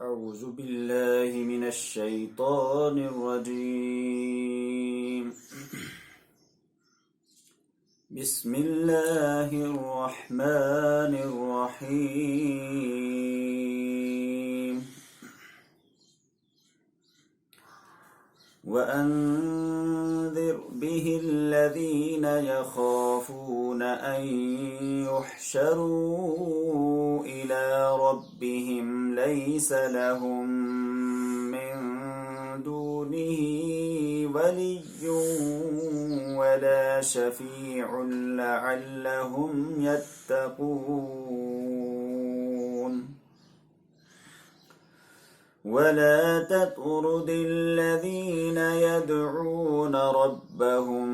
أعوذ بالله من الشيطان الرجيم. بسم الله الرحمن الرحيم. وأنذر به الذين يخافون أن يحشروا إلى ربهم ليس لهم من دونه ولي ولا شفيع لعلهم يتقون. ولا تطرد الذين يدعون ربهم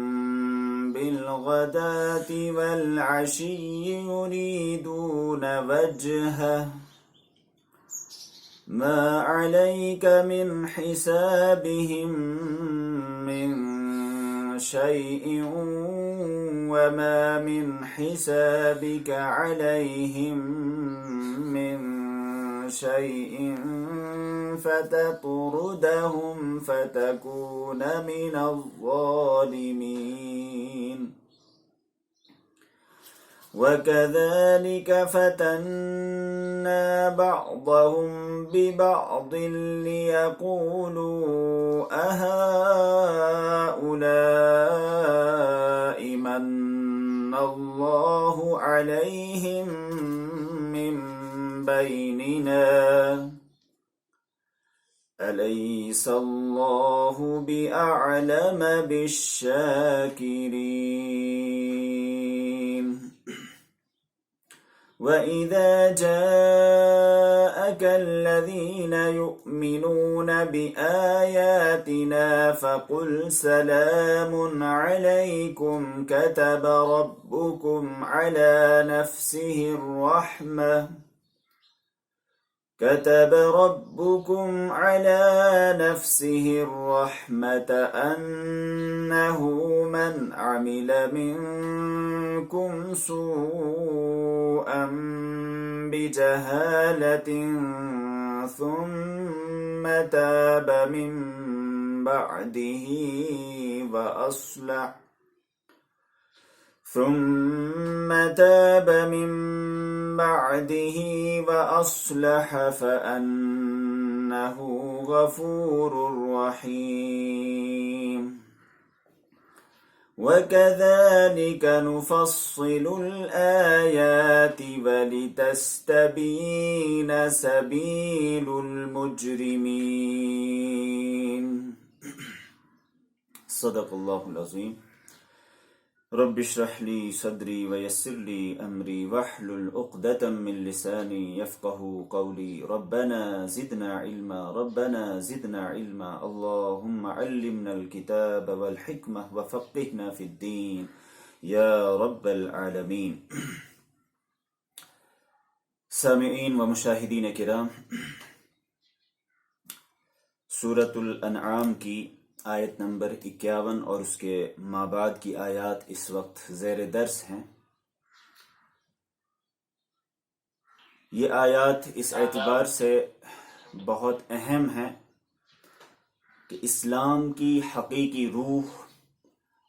بالغداة والعشي يريدون وجهه ما عليك من حسابهم من شيء وما من حسابك عليهم من شيء فتطردهم فتكون من الظالمين. وكذلك فتنا بعضهم ببعض ليقولوا أهؤلاء من الله عليهم من بيننا أليس الله بأعلم بالشاكرين. وإذا جاءك الذين يؤمنون بآياتنا فقل سلام عليكم كتب ربكم على نفسه الرحمة أنه من عمل منكم سوءا بجهالة ثم تاب من بعده وأصلح فأنه غفور رحيم. وكذلك نفصل الآيات ولتستبين سبيل المجرمين. صدق الله العظيم. رب اشرح لي صدري ويسر لي أمري واحلل عقدة من لساني يفقهوا قولي. ربنا زدنا علما اللهم علمنا الكتاب والحكمة وفقهنا في الدين يا رب العالمين. سامعین و مشاہدین کرام، سورۃ الانعام کی آیت نمبر 51 اور اس کے مابعد کی آیات اس وقت زیر درس ہیں۔ یہ آیات اس اعتبار سے بہت اہم ہیں کہ اسلام کی حقیقی روح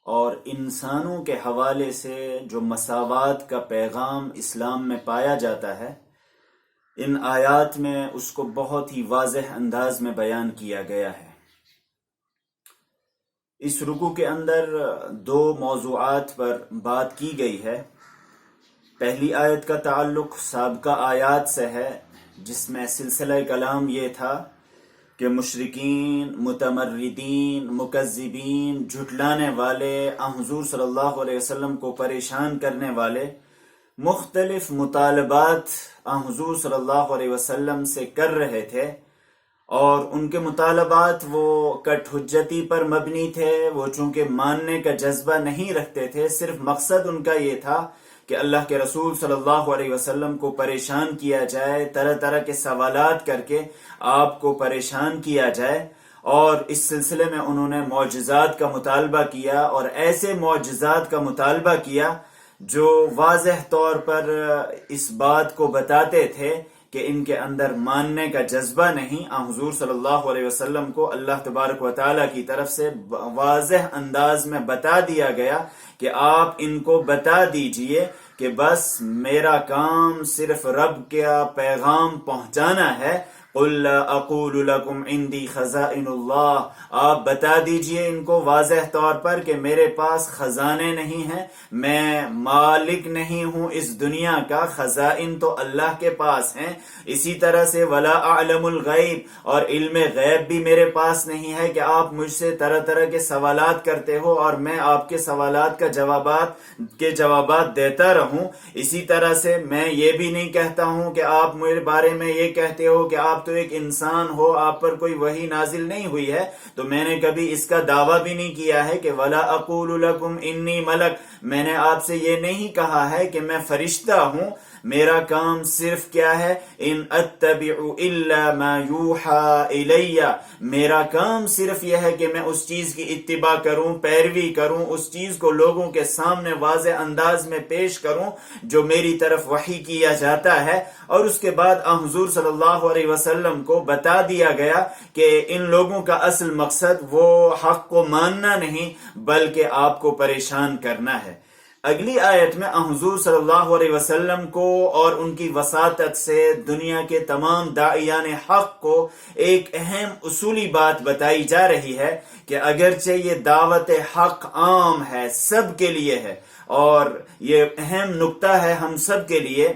اور انسانوں کے حوالے سے جو مساوات کا پیغام اسلام میں پایا جاتا ہے، ان آیات میں اس کو بہت ہی واضح انداز میں بیان کیا گیا ہے۔ اس رکوع کے اندر دو موضوعات پر بات کی گئی ہے۔ پہلی آیت کا تعلق سابقہ آیات سے ہے، جس میں سلسلہ کلام یہ تھا کہ مشرکین، متمردین، مکذبین، جھٹلانے والے، حضور صلی اللہ علیہ وسلم کو پریشان کرنے والے مختلف مطالبات حضور صلی اللہ علیہ وسلم سے کر رہے تھے، اور ان کے مطالبات وہ کٹ حجتی پر مبنی تھے۔ وہ چونکہ ماننے کا جذبہ نہیں رکھتے تھے، صرف مقصد ان کا یہ تھا کہ اللہ کے رسول صلی اللہ علیہ وسلم کو پریشان کیا جائے، طرح طرح کے سوالات کر کے آپ کو پریشان کیا جائے، اور اس سلسلے میں انہوں نے معجزات کا مطالبہ کیا، اور ایسے معجزات کا مطالبہ کیا جو واضح طور پر اس بات کو بتاتے تھے کہ ان کے اندر ماننے کا جذبہ نہیں، حضور صلی اللہ علیہ وسلم کو اللہ تبارک و تعالیٰ کی طرف سے واضح انداز میں بتا دیا گیا کہ آپ ان کو بتا دیجئے کہ بس میرا کام صرف رب کا پیغام پہنچانا ہے۔ قُلْ لَا أَقُولُ لَكُمْ عِنْدِي خَزَائِنُ اللَّهِ، آپ بتا دیجئے ان کو واضح طور پر کہ میرے پاس خزانے نہیں ہیں، میں مالک نہیں ہوں اس دنیا کا، خزائن تو اللہ کے پاس ہیں۔ اسی طرح سے وَلَا أَعْلَمُ الْغَيْبِ، اور علم غیب بھی میرے پاس نہیں ہے کہ آپ مجھ سے طرح طرح کے سوالات کرتے ہو اور میں آپ کے سوالات کا جوابات دیتا رہوں۔ اسی طرح سے میں یہ بھی نہیں کہتا ہوں کہ آپ میرے بارے میں یہ کہتے ہو کہ آپ تو ایک انسان ہو، آپ پر کوئی وحی نازل نہیں ہوئی ہے، تو میں نے کبھی اس کا دعویٰ بھی نہیں کیا ہے کہ وَلَا أَقُولُ لَكُمْ إِنِّي مَلَكٌ، میں نے آپ سے یہ نہیں کہا ہے کہ میں فرشتہ ہوں۔ میرا کام صرف کیا ہے، ان اتبع الا ما یوحى الی، میرا کام صرف یہ ہے کہ میں اس چیز کی اتباع کروں، پیروی کروں، اس چیز کو لوگوں کے سامنے واضح انداز میں پیش کروں جو میری طرف وحی کیا جاتا ہے۔ اور اس کے بعد حضور صلی اللہ علیہ وسلم کو بتا دیا گیا کہ ان لوگوں کا اصل مقصد وہ حق کو ماننا نہیں بلکہ آپ کو پریشان کرنا ہے۔ اگلی آیت میں حضور صلی اللہ علیہ وسلم کو اور ان کی وساطت سے دنیا کے تمام داعیان حق کو ایک اہم اصولی بات بتائی جا رہی ہے کہ اگرچہ یہ دعوت حق عام ہے، سب کے لیے ہے، اور یہ اہم نکتہ ہے ہم سب کے لیے،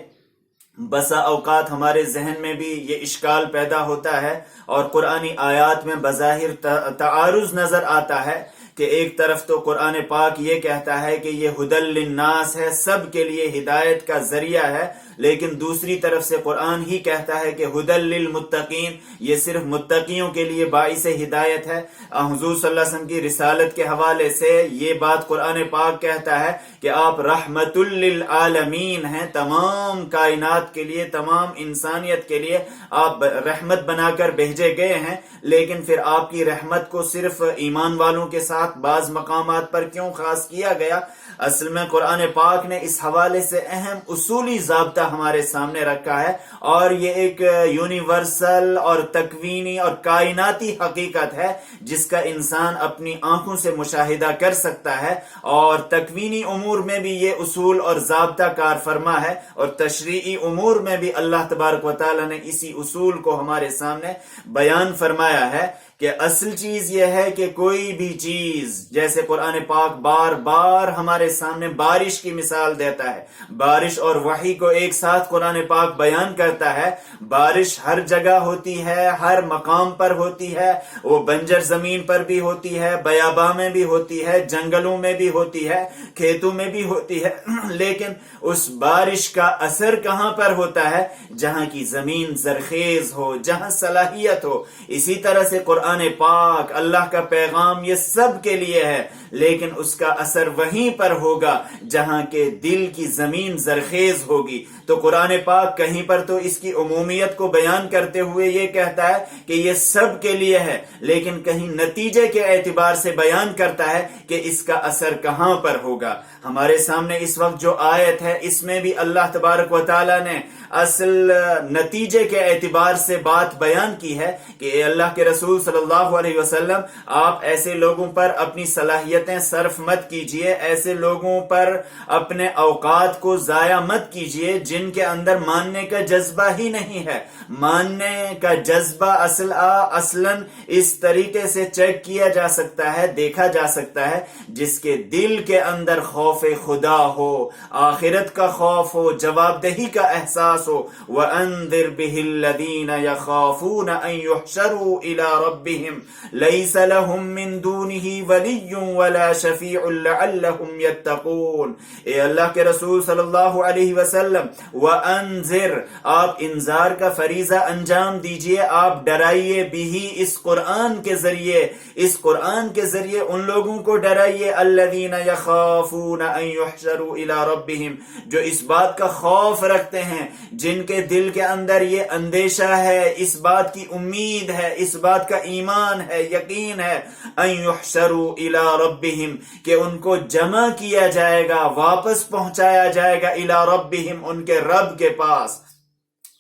بسا اوقات ہمارے ذہن میں بھی یہ اشکال پیدا ہوتا ہے اور قرآنی آیات میں بظاہر تعارض نظر آتا ہے کہ ایک طرف تو قرآن پاک یہ کہتا ہے کہ یہ ہدی للناس ہے، سب کے لیے ہدایت کا ذریعہ ہے، لیکن دوسری طرف سے قرآن ہی کہتا ہے کہ ہدی للمتقین، یہ صرف متقیوں کے لیے باعث ہدایت ہے۔ حضور صلی اللہ علیہ وسلم کی رسالت کے حوالے سے یہ بات قرآن پاک کہتا ہے کہ آپ رحمت للعالمین ہیں، تمام کائنات کے لیے، تمام انسانیت کے لیے آپ رحمت بنا کر بھیجے گئے ہیں، لیکن پھر آپ کی رحمت کو صرف ایمان والوں کے ساتھ بعض مقامات پر کیوں خاص کیا گیا؟ اصل میں قرآن پاک نے اس حوالے سے اہم اصولی ضابطہ ہمارے سامنے رکھا ہے، اور یہ ایک یونیورسل اور تکوینی اور کائناتی حقیقت ہے جس کا انسان اپنی آنکھوں سے مشاہدہ کر سکتا ہے، اور تکوینی امور میں بھی یہ اصول اور ضابطہ کار فرما ہے، اور تشریعی امور میں بھی اللہ تبارک و تعالی نے اسی اصول کو ہمارے سامنے بیان فرمایا ہے کہ اصل چیز یہ ہے کہ کوئی بھی چیز، جیسے قرآن پاک بار بار ہمارے سامنے بارش کی مثال دیتا ہے، بارش اور وحی کو ایک ساتھ قرآن پاک بیان کرتا ہے۔ بارش ہر جگہ ہوتی ہے، ہر مقام پر ہوتی ہے، وہ بنجر زمین پر بھی ہوتی ہے، بیاباں میں بھی ہوتی ہے، جنگلوں میں بھی ہوتی ہے، کھیتوں میں بھی ہوتی ہے، لیکن اس بارش کا اثر کہاں پر ہوتا ہے؟ جہاں کی زمین زرخیز ہو، جہاں صلاحیت ہو۔ اسی طرح سے قرآن پاک، اللہ کا پیغام، یہ سب کے لیے ہے، لیکن اس کا اثر وہیں پر ہوگا جہاں کے دل کی زمین زرخیز ہوگی۔ تو قرآن پاک کہیں پر تو اس کی عمومیت کو بیان کرتے ہوئے یہ کہتا ہے کہ یہ سب کے لیے ہے، لیکن کہیں نتیجے کے اعتبار سے بیان کرتا ہے کہ اس کا اثر کہاں پر ہوگا۔ ہمارے سامنے اس وقت جو آیت ہے، اس میں بھی اللہ تبارک و تعالی نے اصل نتیجے کے اعتبار سے بات بیان کی ہے کہ اے اللہ کے رسول صلی اللہ علیہ وسلم، آپ ایسے لوگوں پر اپنی صلاحیتیں صرف مت کیجئے، ایسے لوگوں پر اپنے اوقات کو ضائع مت کیجئے جن کے اندر ماننے کا جذبہ ہی نہیں ہے۔ ماننے کا جذبہ اصلاً اس طریقے سے چیک کیا جا سکتا ہے، دیکھا جا سکتا ہے، جس کے دل کے اندر خوف خدا ہو، آخرت کا خوف ہو، جواب دہی کا احساس ہو۔ وَأَنذِرْ بِهِ الَّذِينَ يَخَافُونَ أَن يُحْشَرُوا إِلَى رَبِّهِمْ لَيْسَ لَهُم مِّن دُونِهِ وَلِيٌّ وَلَا شَفِيعٌ لَعَلَّهُمْ يَتَّقُونَ۔ اے اللہ کے رسول صلی اللہ علیہ وسلم، وَأَنذِرْ، آپ انذار کا فریضہ انجام دیجئے، آپ ڈرائیے بھی اس قرآن کے ذریعے، اس قرآن کے ذریعے ان لوگوں کو ڈرائیے، الذین یخافون ان یحشروا الی ربہم، جو اس بات کا خوف رکھتے ہیں، جن کے دل کے اندر یہ اندیشہ ہے، اس بات کی امید ہے، اس بات کا ایمان ہے، یقین ہے، ان یحشروا الی ربہم، کہ ان کو جمع کیا جائے گا، واپس پہنچایا جائے گا، الی ربہم، ان کے رب کے پاس۔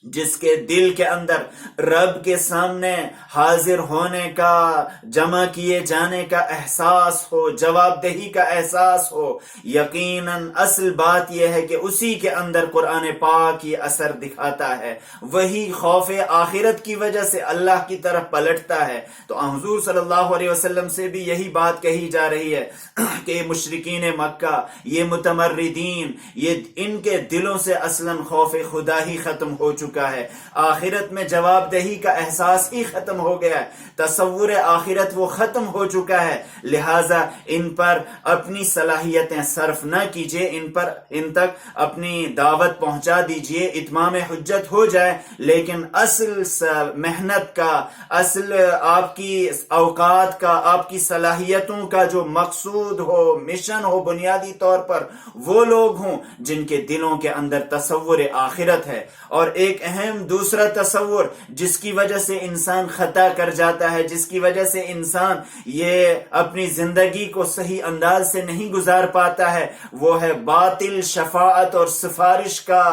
جس کے دل کے اندر رب کے سامنے حاضر ہونے کا، جمع کیے جانے کا احساس ہو، جواب دہی کا احساس ہو، یقیناً اصل بات یہ ہے کہ اسی کے اندر قرآن پاک یہ اثر دکھاتا ہے، وہی خوف آخرت کی وجہ سے اللہ کی طرف پلٹتا ہے۔ تو حضور صلی اللہ علیہ وسلم سے بھی یہی بات کہی جا رہی ہے کہ مشرکین مکہ، یہ متمردین، یہ ان کے دلوں سے اصلاً خوف خدا ہی ختم ہو چکا ہے، آخرت میں جواب دہی کا احساس ہی ختم ہو گیا ہے، تصور آخرت وہ ختم ہو چکا ہے، لہٰذا ان پر اپنی صلاحیتیں صرف نہ کیجیے، ان تک اپنی دعوت پہنچا دیجیے، اتمام حجت ہو جائے، لیکن اصل محنت کا، اصل آپ کی اوقات کا، آپ کی صلاحیتوں کا جو مقصود ہو، مشن ہو، بنیادی طور پر وہ لوگ ہوں جن کے دلوں کے اندر تصور آخرت ہے۔ اور ایک اہم دوسرا تصور جس کی وجہ سے انسان خطا کر جاتا ہے، جس کی وجہ سے انسان یہ اپنی زندگی کو صحیح انداز سے نہیں گزار پاتا ہے، وہ ہے باطل شفاعت اور سفارش کا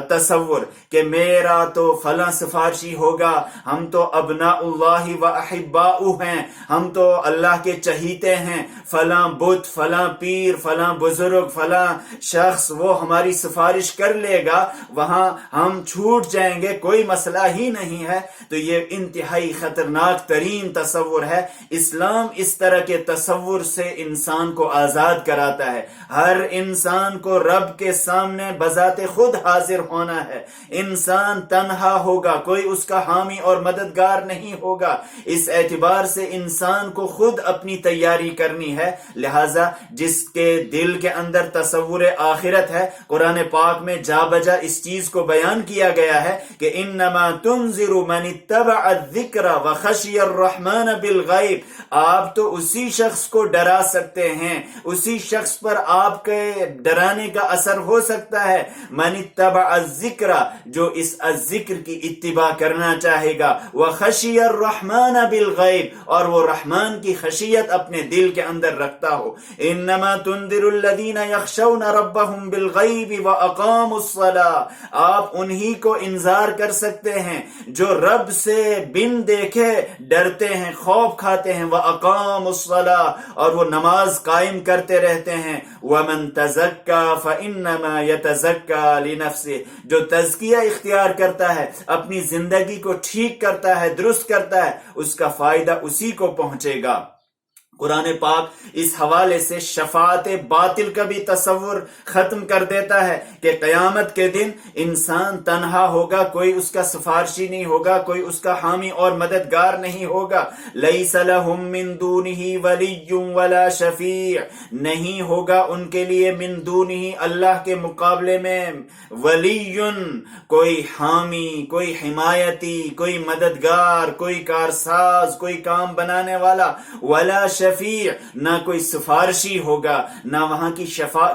تصور، کہ میرا تو فلاں سفارشی ہوگا، ہم تو ابناء اللہ و احباؤ ہیں، ہم تو اللہ کے چہیتے ہیں، فلاں بت، فلاں پیر، فلاں بزرگ، فلاں شخص وہ ہماری سفارش کر لے گا، وہاں ہم چھوٹ جائیں گے، کوئی مسئلہ ہی نہیں ہے۔ تو یہ انتہائی خطرناک ترین تصور ہے۔ اسلام اس طرح کے تصور سے انسان کو آزاد کراتا ہے۔ ہر انسان کو رب کے سامنے بذات خود حاضر ہونا ہے، انسان تنہا ہوگا، کوئی اس کا حامی اور مددگار نہیں ہوگا، اس اعتبار سے انسان کو خود اپنی تیاری کرنی ہے۔ لہٰذا جس کے دل کے اندر تصور آخرت ہے، قرآن پاک میں جا بجا اس چیز کو بیان کیا گیا ہے کہ انما تنذر من اتبع الذکر وخشی الرحمن بالغیب، آپ تو اسی شخص کو ڈرا سکتے ہیں، اسی شخص پر آپ کے ڈرانے کا اثر ہو سکتا ہے، من اتبع الذکر، جو اس الذکر کی اتباع کرنا چاہے گا، وخشی الرحمن بالغیب، اور وہ رحمان کی خشیت اپنے دل کے اندر رکھتا ہو۔ انما تنذر الذین یخشون ربهم بالغیب واقاموا الصلاۃ، آپ انہی کو انذار کر سکتے ہیں جو رب سے بن دیکھے ڈرتے ہیں، خوف کھاتے ہیں، وَأَقَامُوا الصَّلَاةَ، اور وہ نماز قائم کرتے رہتے ہیں، وَمَن تَزَكَّى فَإِنَّمَا يَتَزَكَّى لِنَفْسِهِ، جو تزکیہ اختیار کرتا ہے، اپنی زندگی کو ٹھیک کرتا ہے، درست کرتا ہے، اس کا فائدہ اسی کو پہنچے گا۔ قرآن پاک اس حوالے سے شفاعت باطل کا بھی تصور ختم کر دیتا ہے کہ قیامت کے دن انسان تنہا ہوگا، کوئی اس کا سفارشی نہیں ہوگا، کوئی اس کا حامی اور مددگار نہیں ہوگا۔ لیس لہم من دونہ ولی ولا شفیع، نہیں ہوگا ان کے لیے من دونہ، اللہ کے مقابلے میں، ولی، کوئی حامی، کوئی حمایتی، کوئی مددگار، کوئی کارساز، کوئی کام بنانے والا، ولا شفیع، نہ کوئی سفارشی ہوگا، نہ وہاں کی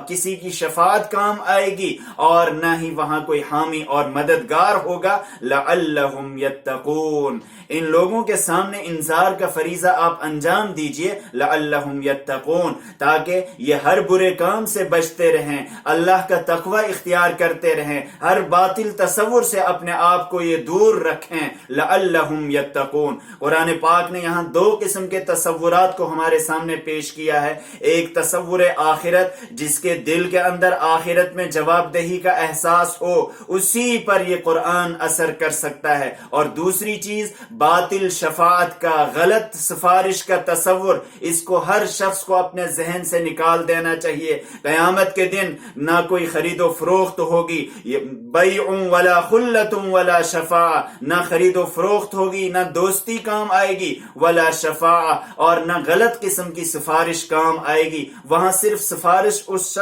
کسی کی شفاعت کام آئے گی، اور نہ ہی وہاں کوئی حامی اور مددگار ہوگا۔ لعلہم یتقون، ان لوگوں کے سامنے انذار کا فریضہ آپ انجام دیجئے، لعلہم یتقون، تاکہ یہ ہر برے کام سے بچتے رہیں، اللہ کا تقوی اختیار کرتے رہیں، ہر باطل تصور سے اپنے آپ کو یہ دور رکھیں، لعلہم یتقون۔ قرآن پاک نے یہاں دو قسم کے تصورات کو ہمارے سامنے پیش کیا ہے، ایک تصور آخرت، جس کے دل کے اندر آخرت میں جواب دہی کا احساس ہو، اسی پر یہ قرآن اثر کر سکتا ہے، اور دوسری چیز باطل شفاعت کا، غلط سفارش کا تصور، اس کو ہر شخص کو اپنے ذہن سے نکال دینا چاہیے۔ قیامت کے دن نہ کوئی خرید و فروخت ہوگی، بیع ولا خلۃ ولا شفاعہ، نہ خرید و فروخت ہوگی، نہ دوستی کام آئے گی، ولا شفاعہ، اور نہ غلط قسم کی سفارش کام آئے گی۔ وہاں صرف سفارش اس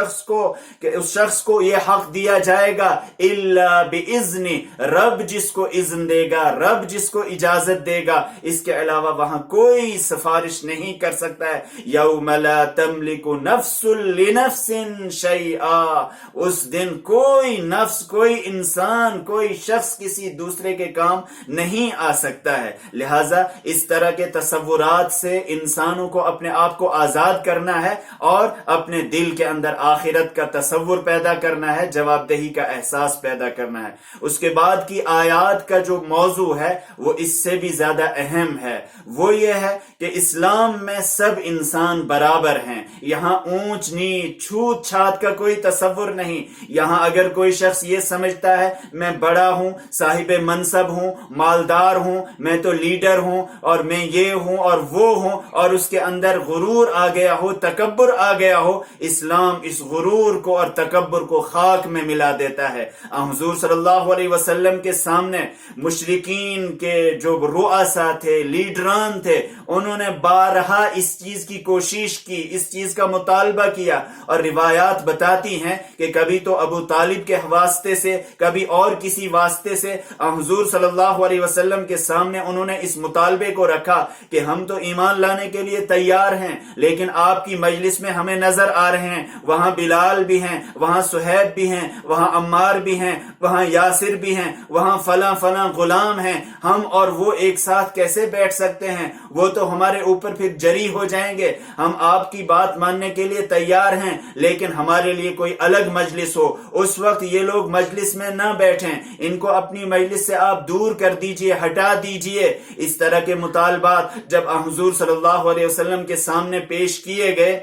شخص کو یہ حق دیا جائے گا، الا باذن، رب جس کو اذن دے گا، رب جس کو اجازت دے گا، اس کے علاوہ وہاں کوئی سفارش نہیں کر سکتا ہے۔ یوم لا تملک نفس لنفس شیئا، اس دن کوئی نفس، کوئی انسان، کوئی شخص کسی دوسرے کے کام نہیں آ سکتا ہے۔ لہٰذا اس طرح کے تصورات سے انسانوں کو اپنے آپ کو آزاد کرنا ہے اور اپنے دل کے اندر آخرت کا تصور پیدا کرنا ہے، جواب دہی کا احساس پیدا کرنا ہے۔ اس کے بعد کی آیات کا جو موضوع ہے وہ اس سے بھی زیادہ اہم ہے، وہ یہ ہے کہ اسلام میں سب انسان برابر ہیں، یہاں اونچ نیچ چھوت چھات کا کوئی تصور نہیں۔ یہاں اگر کوئی شخص یہ سمجھتا ہے میں بڑا ہوں، صاحب منصب ہوں، مالدار ہوں، میں تو لیڈر ہوں اور میں یہ ہوں اور وہ ہوں، اور اس کے اندر غرور آ گیا ہو، تکبر آ گیا ہو، اسلام اس غرور کو اور تکبر کو خاک میں ملا دیتا ہے۔ حضور صلی اللہ علیہ وسلم کے سامنے مشرکین کے جو رؤسا تھے، لیڈران تھے، انہوں نے بارہا اس چیز کی کوشش کی، اس چیز کا مطالبہ کیا، اور روایات بتاتی ہیں کہ کبھی تو ابو طالب کے واسطے سے، کبھی اور کسی واسطے سے حضور صلی اللہ علیہ وسلم کے سامنے انہوں نے اس مطالبے کو رکھا کہ ہم تو ایمان لانے کے لیے تیار ہیں، لیکن آپ کی مجلس میں ہمیں نظر آ رہے ہیں وہاں بلال بھی ہیں، وہاں صہیب بھی ہیں، وہاں عمار بھی ہیں، وہاں یاسر بھی ہیں، وہاں فلاں فلاں غلام ہیں، ہم اور وہ ایک ساتھ کیسے بیٹھ سکتے ہیں؟ وہ تو ہمارے اوپر پھر جری ہو جائیں گے۔ ہم آپ کی بات ماننے کے لیے تیار ہیں، لیکن ہمارے لیے کوئی الگ مجلس ہو۔ اس وقت یہ لوگ مجلس میں نہ بیٹھیں، ان کو اپنی مجلس سے آپ دور کر دیجئے، ہٹا دیجئے۔ اس طرح کے مطالبات جب حضور صلی اللہ علیہ وسلم کے سامنے پیش کیے گئے،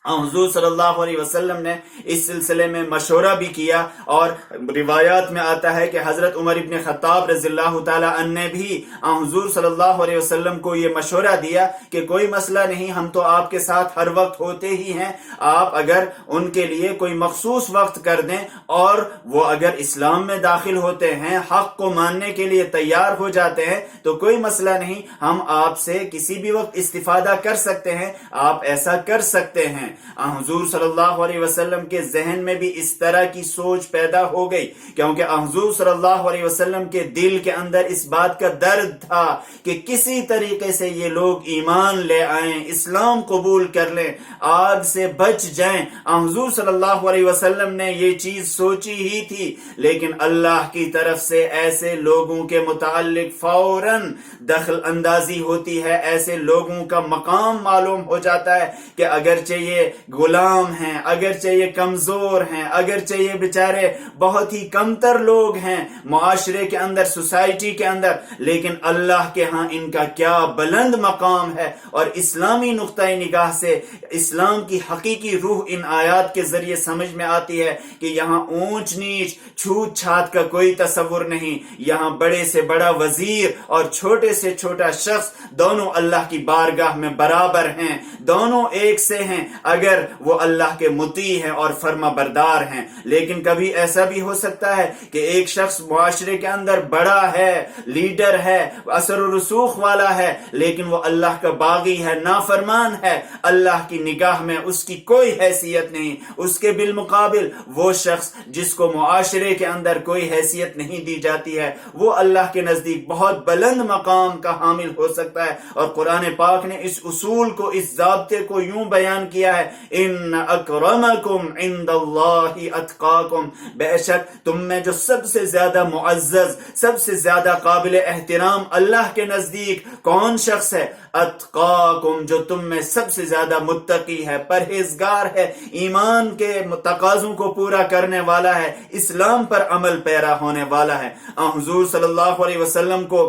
حضور صلی اللہ علیہ وسلم نے اس سلسلے میں مشورہ بھی کیا، اور روایات میں آتا ہے کہ حضرت عمر ابن خطاب رضی اللہ تعالی عنہ نے بھی حضور صلی اللہ علیہ وسلم کو یہ مشورہ دیا کہ کوئی مسئلہ نہیں، ہم تو آپ کے ساتھ ہر وقت ہوتے ہی ہیں، آپ اگر ان کے لیے کوئی مخصوص وقت کر دیں اور وہ اگر اسلام میں داخل ہوتے ہیں، حق کو ماننے کے لیے تیار ہو جاتے ہیں تو کوئی مسئلہ نہیں، ہم آپ سے کسی بھی وقت استفادہ کر سکتے ہیں، آپ ایسا کر سکتے ہیں۔ حضور صلی اللہ علیہ وسلم کے ذہن میں بھی اس طرح کی سوچ پیدا ہو گئی، کیونکہ حضور صلی اللہ علیہ وسلم کے دل کے اندر اس بات کا درد تھا کہ کسی طریقے سے یہ لوگ ایمان لے آئیں، اسلام قبول کر لیں، آگ سے بچ جائیں۔ حضور صلی اللہ علیہ وسلم نے یہ چیز سوچی ہی تھی، لیکن اللہ کی طرف سے ایسے لوگوں کے متعلق فوراً دخل اندازی ہوتی ہے، ایسے لوگوں کا مقام معلوم ہو جاتا ہے کہ اگرچہ یہ غلام ہیں، اگرچہ یہ کمزور ہیں، اگرچہ یہ بیچارے بہت ہی کمتر لوگ ہیں معاشرے کے اندر، سوسائٹی کے اندر، لیکن اللہ کے ہاں ان کا کیا بلند مقام ہے۔ اور اسلامی نقطۂ نگاہ سے اسلام کی حقیقی روح ان آیات کے ذریعے سمجھ میں آتی ہے کہ یہاں اونچ نیچ چھوت چھات کا کوئی تصور نہیں، یہاں بڑے سے بڑا وزیر اور چھوٹے سے چھوٹا شخص دونوں اللہ کی بارگاہ میں برابر ہیں، دونوں ایک سے ہیں اگر وہ اللہ کے مطیع ہیں اور فرما بردار ہیں۔ لیکن کبھی ایسا بھی ہو سکتا ہے کہ ایک شخص معاشرے کے اندر بڑا ہے، لیڈر ہے، اثر و رسوخ والا ہے، لیکن وہ اللہ کا باغی ہے، نافرمان ہے، اللہ کی نگاہ میں اس کی کوئی حیثیت نہیں۔ اس کے بالمقابل وہ شخص جس کو معاشرے کے اندر کوئی حیثیت نہیں دی جاتی ہے، وہ اللہ کے نزدیک بہت بلند مقام کا حامل ہو سکتا ہے۔ اور قرآن پاک نے اس اصول کو، اس ضابطے کو یوں بیان کیا ہے، ان اکرمکم عند اللہ اتقاکم، بے شک تم میں جو سب سے زیادہ معزز، سب سے زیادہ قابل احترام اللہ کے نزدیک کون شخص ہے؟ اتقاکم، جو تم میں سب سے زیادہ متقی ہے، پرہیزگار ہے، ایمان کے تقاضوں کو پورا کرنے والا ہے، اسلام پر عمل پیرا ہونے والا ہے۔ حضور صلی اللہ علیہ وسلم کو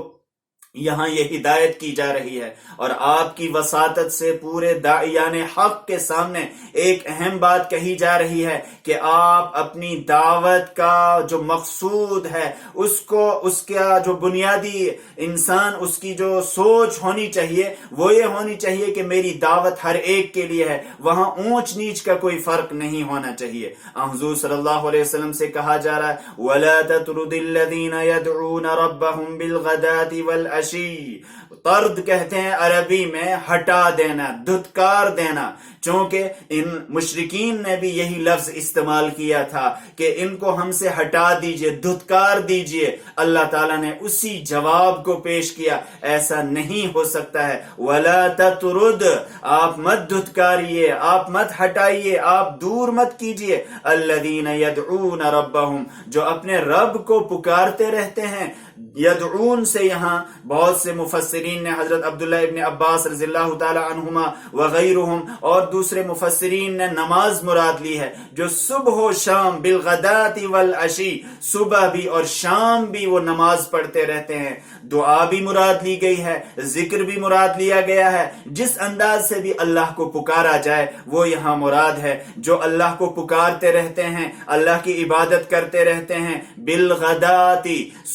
یہاں یہ ہدایت کی جا رہی ہے، اور آپ کی وساطت سے پورے داعیان حق کے سامنے ایک اہم بات کہی جا رہی ہے کہ آپ اپنی دعوت کا جو مقصود ہے، اس کو، اس کا جو بنیادی انسان اس کی جو سوچ ہونی چاہیے وہ یہ ہونی چاہیے کہ میری دعوت ہر ایک کے لیے ہے، وہاں اونچ نیچ کا کوئی فرق نہیں ہونا چاہیے۔ حضور صلی اللہ علیہ وسلم سے کہا جا رہا ہے وَلَا تَطْرُدِ الَّذِينَ يَدْعُونَ رَبَّهُمْ بِالْغَدَاةِ وَالْعَشِيِّ، طرد کہتے ہیں عربی میں ہٹا دینا، دھتکار دینا۔ چونکہ ان مشرکین نے بھی یہی لفظ استعمال کیا تھا کہ ان کو ہم سے ہٹا دیجئے، دھتکار دیجئے، اللہ تعالیٰ نے اسی جواب کو پیش کیا، ایسا نہیں ہو سکتا ہے۔ وَلَا تَطْرُدْ، آپ مت دھتکاریے، آپ مت ہٹائیے، آپ دور مت کیجئے، الَّذِينَ يَدْعُونَ رَبَّهُمْ، جو اپنے رب کو پکارتے رہتے ہیں۔ یدعون سے یہاں بہت سے مفسرین نے، حضرت عبداللہ ابن عباس رضی اللہ تعالی عنہما وغیرہم اور دوسرے مفسرین نے نماز مراد لی ہے، جو صبح و شام بالغداۃ والعشی، صبح بھی اور شام بھی وہ نماز پڑھتے رہتے ہیں۔ دعا بھی مراد لی گئی ہے، ذکر بھی مراد لیا گیا ہے، جس انداز سے بھی اللہ کو پکارا جائے وہ یہاں مراد ہے۔ جو اللہ کو پکارتے رہتے ہیں، اللہ کی عبادت کرتے رہتے ہیں، بالغداۃ،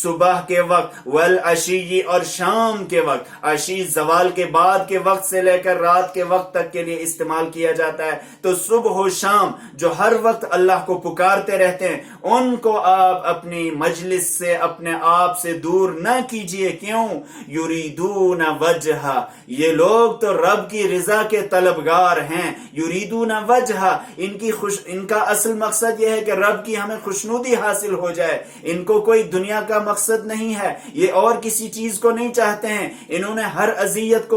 صبح کے وقت، والعشی، اور شام کے وقت۔ عشی زوال کے بعد کے وقت سے لے کر رات کے وقت تک کے لیے استعمال کیا جاتا ہے۔ تو صبح و شام جو ہر وقت اللہ کو پکارتے رہتے ہیں، ان کو آپ اپنی مجلس سے، اپنے آپ سے دور نہ کیجئے۔ کیوں؟ یریدون وجہ، یہ لوگ تو رب کی رضا کے طلبگار ہیں۔ یریدون وجہ، ان کا اصل مقصد یہ ہے کہ رب کی ہمیں خوشنودی حاصل ہو جائے۔ ان کو کوئی دنیا کا مقصد نہیں ہے، یہ اور کسی چیز کو نہیں چاہتے ہیں۔ انہوں نے ہر اذیت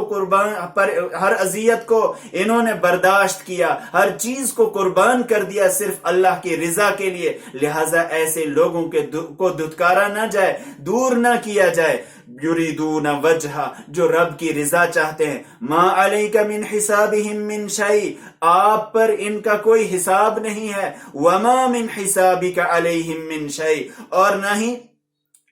کو انہوں نے برداشت کیا، ہر چیز کو قربان کر دیا صرف اللہ کی رضا کے لیے۔ لہٰذا ایسے لوگوں کو دھتکارا نہ جائے، دور نہ کیا جائے۔ یریدون وجہ، جو رب کی رضا چاہتے ہیں۔ ما علیک من حسابہم من شیء، آپ پر ان کا کوئی حساب نہیں ہے۔ وما من حسابک علیہم من شیء، اور نہ ہی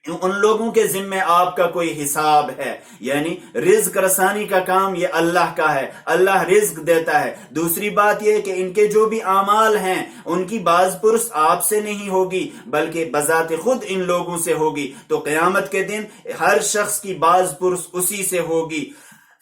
ان لوگوں کے ذمے آپ کا کوئی حساب ہے۔ یعنی رزق رسانی کا کام یہ اللہ کا ہے، اللہ رزق دیتا ہے۔ دوسری بات یہ کہ ان کے جو بھی اعمال ہیں ان کی باز پرس آپ سے نہیں ہوگی بلکہ بذات خود ان لوگوں سے ہوگی۔ تو قیامت کے دن ہر شخص کی باز پرس اسی سے ہوگی۔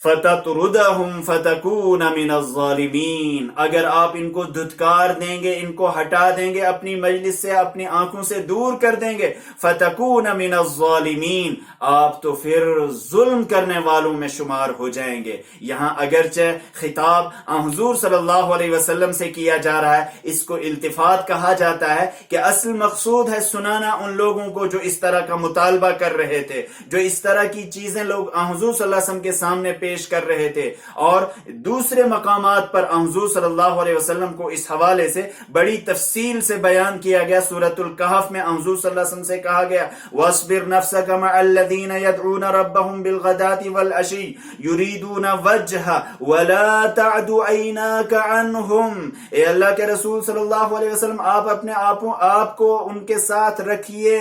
فَتَطْرُدَهُمْ فَتَكُونَ مِنَ الظَّالِمِينَ، اگر آپ ان کو دھتکار دیں گے، ان کو ہٹا دیں گے اپنی مجلس سے، اپنی آنکھوں سے دور کر دیں گے، فَتَكُونَ مِنَ الظَّالِمِينَ، آپ تو پھر ظلم کرنے والوں میں شمار ہو جائیں گے۔ یہاں اگرچہ خطاب حضور صلی اللہ علیہ وسلم سے کیا جا رہا ہے، اس کو التفات کہا جاتا ہے کہ اصل مقصود ہے سنانا ان لوگوں کو جو اس طرح کا مطالبہ کر رہے تھے، جو اس طرح کی چیزیں لوگ حضور صلی اللہ علیہ وسلم کے سامنے پیش کر رہے تھے۔ اور دوسرے مقامات پر حضور صلی اللہ علیہ وسلم کو اس حوالے سے بڑی تفصیل سے بیان کیا گیا۔ سورۃ الکہف میں حضور صلی اللہ علیہ وسلم سے کہا گیا وَاصْبِرْ نَفْسَكَ مَعَ الَّذِينَ يَدْعُونَ رَبَّهُمْ بِالْغَدَاةِ وَالْعَشِيِّ يُرِيدُونَ وَجْهَهُ وَلَا تَعْدُ عَيْنَاكَ عَنْهُمْ، اے اللہ کے رسول صلی اللہ علیہ وسلم، آپ اپنے آپ کو ان کے ساتھ رکھیے،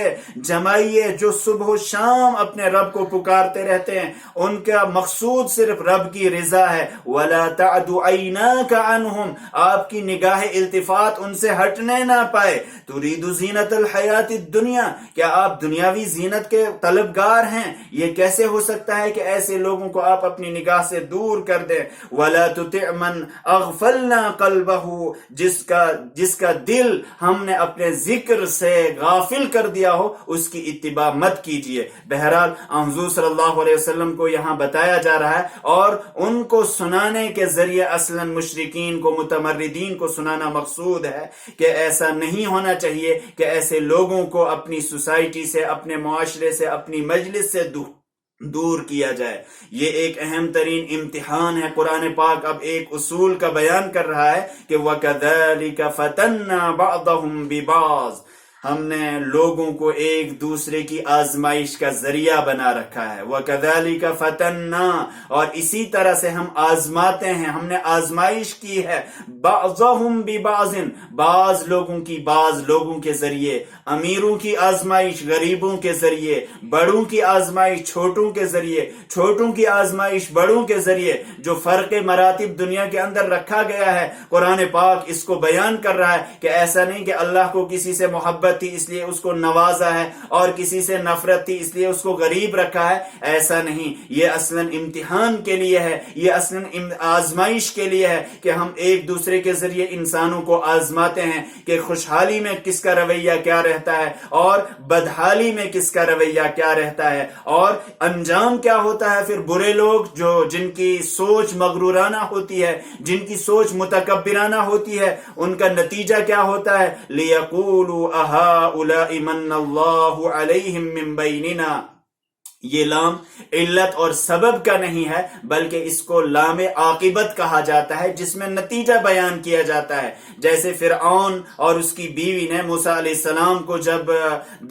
جمائیے جو صبح و شام اپنے رب کو پکارتے رہتے ہیں، ان کا مقصود صرف رب کی رضا ہے۔ وَلَا تَعْدُ عَيْنَاكَ عَنْهُمْ، آپ کی نگاہ التفات ان سے ہٹنے نہ پائے۔ تُرِيدُ زِينَةَ الْحَيَاةِ الدُّنْيَا، کیا آپ دنیاوی زینت کے طلبگار ہیں؟ یہ کیسے ہو سکتا ہے کہ ایسے لوگوں کو آپ اپنی نگاہ سے دور کر دیں۔ وَلَا تُطِعْ مَنْ أَغْفَلْنَا قَلْبَهُ، جس کا دل ہم نے اپنے ذکر سے غافل کر دیا ہو اس کی اتباع مت کیجیے۔ بہرحال حضور صلی اللہ علیہ وسلم کو یہاں بتایا جا رہا ہے، اور ان کو سنانے کے ذریعے اصلاً مشرکین کو، متمردین کو سنانا مقصود ہے کہ ایسا نہیں ہونا چاہیے کہ ایسے لوگوں کو اپنی سوسائٹی سے، اپنے معاشرے سے، اپنی مجلس سے دور کیا جائے۔ یہ ایک اہم ترین امتحان ہے۔ قرآن پاک اب ایک اصول کا بیان کر رہا ہے کہ وَكَذَلِكَ فَتَنَّا بَعْضَهُمْ بِبَعْضٍ، ہم نے لوگوں کو ایک دوسرے کی آزمائش کا ذریعہ بنا رکھا ہے۔ وَكَذَلِكَ فَتَنَّا، اور اسی طرح سے ہم آزماتے ہیں، ہم نے آزمائش کی ہے، بَعْضَهُمْ بِبَعْضٍ، بعض لوگوں کے ذریعے، امیروں کی آزمائش غریبوں کے ذریعے، بڑوں کی آزمائش چھوٹوں کے ذریعے، چھوٹوں کی آزمائش بڑوں کے ذریعے۔ جو فرق مراتب دنیا کے اندر رکھا گیا ہے، قرآن پاک اس کو بیان کر رہا ہے کہ ایسا نہیں کہ اللہ کو کسی سے محبت محبت تھی اس لیے اس کو نوازا ہے، اور کسی سے نفرت تھی اس لیے اس کو غریب رکھا ہے. ایسا نہیں، یہ اصلاً امتحان کے لیے ہے، یہ اصلاً آزمائش کے لیے ہے کہ ہم ایک دوسرے کے ذریعے انسانوں کو آزماتے ہیں کہ خوشحالی میں کس کا رویہ کیا رہتا ہے اور بدحالی میں کس کا رویہ کیا رہتا ہے، اور انجام کیا ہوتا ہے. پھر برے لوگ جن کی سوچ مغرورانہ ہوتی ہے، جن کی سوچ متکبرانہ ہوتی ہے، ان کا نتیجہ کیا ہوتا ہے؟ لِيَقُولُوا أَهَٰؤُلَاءِ مَنَّ اللَّهُ عَلَيْهِم مِّن بَيْنِنَا. یہ لام علت اور سبب کا نہیں ہے، بلکہ اس کو لام عاقبت کہا جاتا ہے جس میں نتیجہ بیان کیا جاتا ہے. جیسے فرعون اور اس کی بیوی نے موسیٰ علیہ السلام کو جب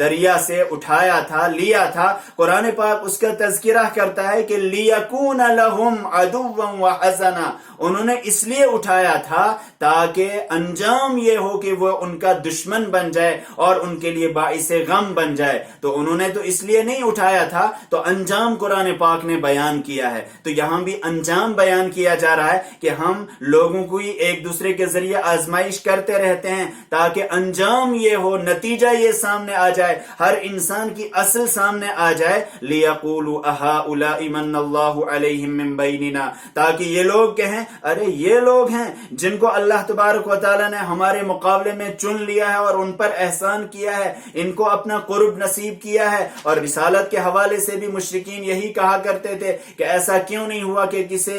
دریا سے اٹھایا تھا، لیا تھا، قرآن پاک اس کا تذکرہ کرتا ہے کہ لِيَكُونَ لَهُمْ عَدُوًّا وَحَزَنًا. انہوں نے اس لیے اٹھایا تھا تاکہ انجام یہ ہو کہ وہ ان کا دشمن بن جائے اور ان کے لیے باعث غم بن جائے. تو انہوں نے تو اس لیے نہیں اٹھایا تھا، تو انجام قرآن پاک نے بیان کیا ہے. تو یہاں بھی انجام بیان کیا جا رہا ہے کہ ہم لوگوں کو ایک دوسرے کے ذریعے آزمائش کرتے رہتے ہیں تاکہ انجام یہ ہو، نتیجہ یہ سامنے آ جائے، ہر انسان کی اصل سامنے آ جائے. لِيَقُولُوا أَهَٰؤُلَاءِ مَنَّ اللَّهُ عَلَيْهِم مِّن بَيْنِنَا. تاکہ یہ لوگ کہیں ارے یہ لوگ ہیں جن کو اللہ تبارک و تعالیٰ نے ہمارے مقابلے میں چن لیا ہے اور ان پر احسان کیا ہے، ان کو اپنا قرب نصیب کیا ہے. اور رسالت کے حوالے سے بھی مشرکین یہی کہا کرتے تھے کہ ایسا کیوں نہیں ہوا کہ کسی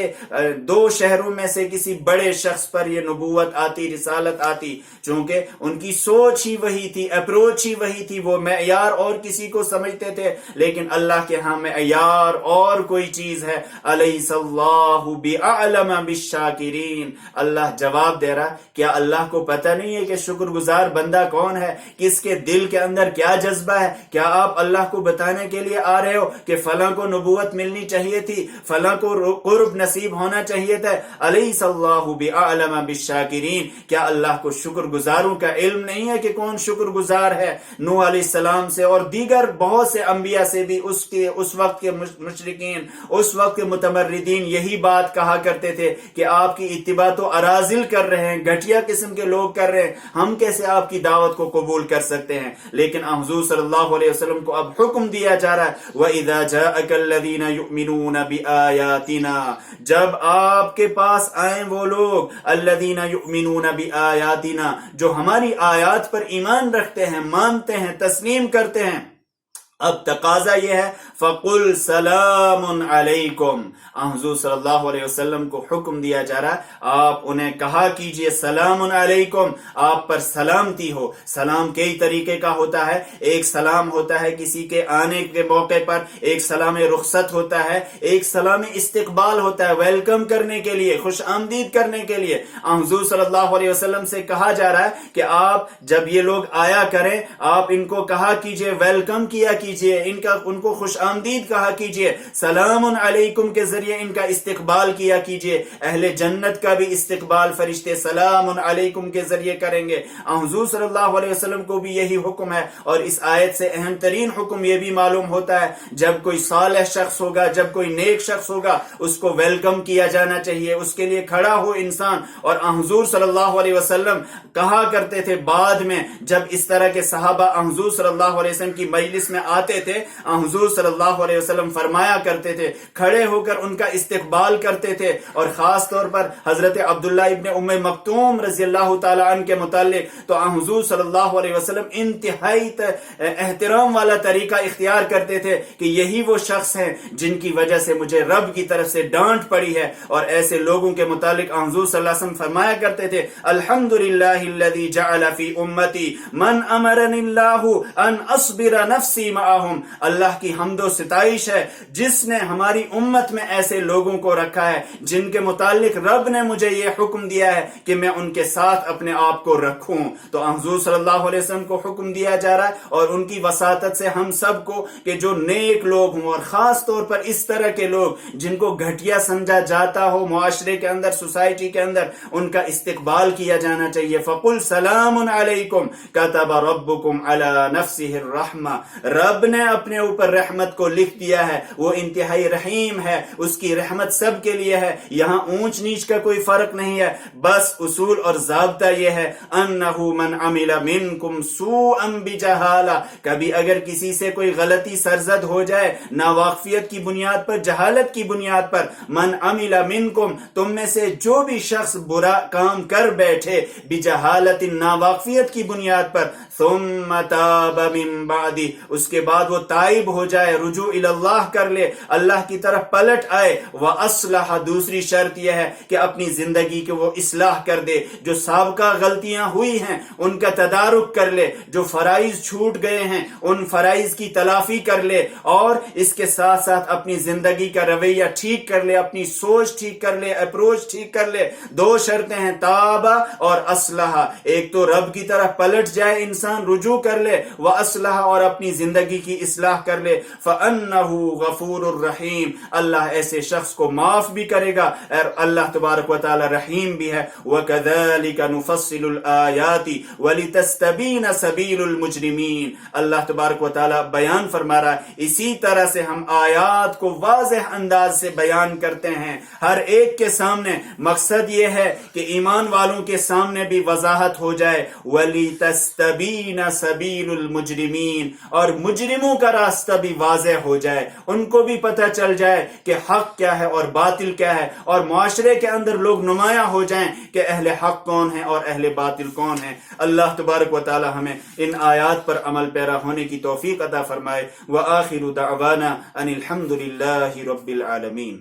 دو شہروں میں سے کسی بڑے شخص پر یہ نبوت آتی، رسالت آتی. چونکہ ان کی سوچ ہی وہی تھی، اپروچ ہی وہی تھی، وہ معیار اور کسی کو سمجھتے تھے، لیکن اللہ کے ہاں معیار اور کوئی چیز ہے. الیس اللہ بأعلم بالشاکرین. اللہ جواب دے رہا، کیا اللہ کو پتہ نہیں ہے کہ شکر گزار بندہ کون ہے، کس کے دل کے اندر کیا جذبہ ہے؟ کیا آپ اللہ کو بتانے کے لیے آ رہے ہو کہ فلاں کو نبوت ملنی چاہیے تھی، فلاں کو قرب نصیب ہونا چاہیے تھا؟ الیس اللہ بأعلم بالشاکرین. کیا اللہ کو شکر گزاروں کا علم نہیں ہے کہ کون شکر گزار ہے؟ نوح علیہ السلام سے اور دیگر بہت سے انبیاء سے بھی اس وقت کے مشرکین، اس وقت کے متمردین یہی بات کہا کرتے تھے کہ آپ کی اتباع تو اراذل کر رہے ہیں، گھٹیا قسم کے لوگ کر رہے ہیں، ہم کیسے آپ کی دعوت کو قبول کر سکتے ہیں؟ لیکن حضور صلی اللہ علیہ وسلم کو اب حکم دیا جا رہا ہے وَإِذَا جَاءَكَ الَّذِينَ يُؤْمِنُونَ بِآيَاتِنَا. جب آپ کے پاس آئیں وہ لوگ الَّذِينَ يُؤْمِنُونَ بِآيَاتِنَا جو ہماری آیات پر ایمان رکھتے ہیں، مانتے ہیں، تسلیم کرتے ہیں. اب تقاضا یہ ہے فَقُلْ سَلَامٌ عَلَيْكُمْ. حضور صلی اللہ علیہ وسلم کو حکم دیا جا رہا ہے آپ انہیں کہا کیجئے سلام علیکم، آپ پر سلامتی ہو. سلام کئی طریقے کا ہوتا ہے. ایک سلام ہوتا ہے کسی کے آنے کے موقع پر، ایک سلام رخصت ہوتا ہے، ایک سلام استقبال ہوتا ہے، ویلکم کرنے کے لیے، خوش آمدید کرنے کے لیے. حضور صلی اللہ علیہ وسلم سے کہا جا رہا ہے کہ آپ جب یہ لوگ آیا کریں آپ ان کو کہا کیجئے، ویلکم کیا کیجئے، ان کو خوش آمدید کہا کیجئے، سلام علیکم کے ذریعے ان کا استقبال کیا کیجئے. اہل جنت کا بھی استقبال فرشتے سلام علیکم کے ذریعے کریں گے. حضور صلی اللہ علیہ وسلم کو بھی یہی حکم ہے. اور اس آیت سے اہم ترین حکم یہ بھی معلوم ہوتا ہے جب کوئی صالح شخص ہوگا، جب کوئی نیک شخص ہوگا، اس کو ویلکم کیا جانا چاہیے، اس کے لیے کھڑا ہو انسان. اور حضور صلی اللہ علیہ وسلم کہا کرتے تھے بعد میں جب اس طرح کے صحابہ حضور صلی اللہ علیہ وسلم کی مجلس میں آتے تھے، حضور صلی اللہ علیہ وسلم فرمایا کرتے تھے، کھڑے ہو کر ان کا استقبال کرتے تھے. اور خاص طور پر حضرت عبداللہ ابن ام مکتوم رضی اللہ تعالی عنہ کے متعلق تو حضور صلی اللہ علیہ وسلم انتہائی احترام والا طریقہ اختیار کرتے تھے کہ یہی وہ شخص ہیں جن کی وجہ سے مجھے رب کی طرف سے ڈانٹ پڑی ہے. اور ایسے لوگوں کے متعلق حضور صلی اللہ علیہ وسلم فرمایا کرتے تھے الحمدللہ الذی جعل فی امتی من امرنی اللہ ان اصبر نفسی معہم. اللہ کی حمد و ستائش ہے جس نے ہماری امت میں ایسے لوگوں کو رکھا ہے جن کے متعلق رب نے مجھے یہ حکم دیا ہے کہ میں ان کے ساتھ اپنے آپ کو رکھوں. تو حضور صلی اللہ علیہ وسلم کو حکم دیا جا رہا ہے اور ان کی وساطت سے ہم سب کو کہ جو نیک لوگ ہوں اور خاص طور پر اس طرح کے لوگ جن کو گھٹیا سمجھا جاتا ہو معاشرے کے اندر، سوسائٹی کے اندر، ان کا استقبال کیا جانا چاہیے. فَقُلْ سَلَامٌ عَلَيْكُمْ كَتَبَ رَبُّكُمْ عَلَى نَفْسِهِ الرَّحْمَةِ. رب نے اپنے اوپر رحمت کو لکھ دیا ہے، وہ انتہائی رحیم ہے، اس کی رحمت سب کے لیے ہے، یہاں اونچ نیچ کا کوئی فرق نہیں ہے، بس اصول اور ضابطہ یہ ہے انہو من عمل منکم سوءا بجہالہ، کبھی اگر کسی سے کوئی غلطی سرزد ہو جائے ناواقفیت کی بنیاد پر، جہالت کی بنیاد پر، من عمل منکم، تم میں سے جو بھی شخص برا کام کر بیٹھے، بجہالت، ناواقفیت کی بنیاد پر، ثم تاب من بعد، اس کے بعد وہ تائب ہو جائے، رجوع اللہ کر لے، اللہ کی طرف پلٹ آئے، وَأَصْلَحَ، دوسری شرط یہ ہے کہ اپنی زندگی کو وہ اصلاح کر دے، جو سابقہ غلطیاں ہوئی ہیں ان کا تدارک کر لے، جو فرائض چھوٹ گئے ہیں ان فرائض کی تلافی کر لے، اور اس کے ساتھ ساتھ اپنی زندگی کا رویہ ٹھیک کر لے، اپنی سوچ ٹھیک کر لے، اپروچ ٹھیک کر لے۔ دو شرطیں ہیں، تابہ اور اصلحہ، ایک تو رب کی طرف پلٹ جائے انسان، رجوع کر لے، وَأَصْلَحَ، اور اپنی زندگی کی اصلاح کر لے، فَأَنَّهُ غَفُورٌ الرحیم، اللہ ایسے شخص کو معاف بھی کرے گا، اور اللہ تبارک و تعالی رحیم بھی ہے۔ وَكَذَلِكَ نُفَصِّلُ الْآيَاتِ وَلِتَسْتَبِينَ سَبِيلُ الْمُجْرِمِينَ، اللہ تبارک و تعالی بیان فرما رہا ہے اسی طرح سے ہم آیات کو واضح انداز سے بیان کرتے ہیں ہر ایک کے سامنے، مقصد یہ ہے کہ ایمان والوں کے سامنے بھی وضاحت ہو جائے، وَلِتَسْتَبِينَ سَبِيلُ الْمُجْرِمِينَ، اور مجرموں کا راستہ بھی واضح ہو جائے، ان کو بھی پتہ چل جائے کہ حق کیا ہے اور باطل کیا ہے، اور معاشرے کے اندر لوگ نمایاں ہو جائیں کہ اہل حق کون ہیں اور اہل باطل کون ہیں۔ اللہ تبارک و تعالی ہمیں ان آیات پر عمل پیرا ہونے کی توفیق عطا فرمائے۔ وآخر دعوانا ان الحمد للہ رب العالمین۔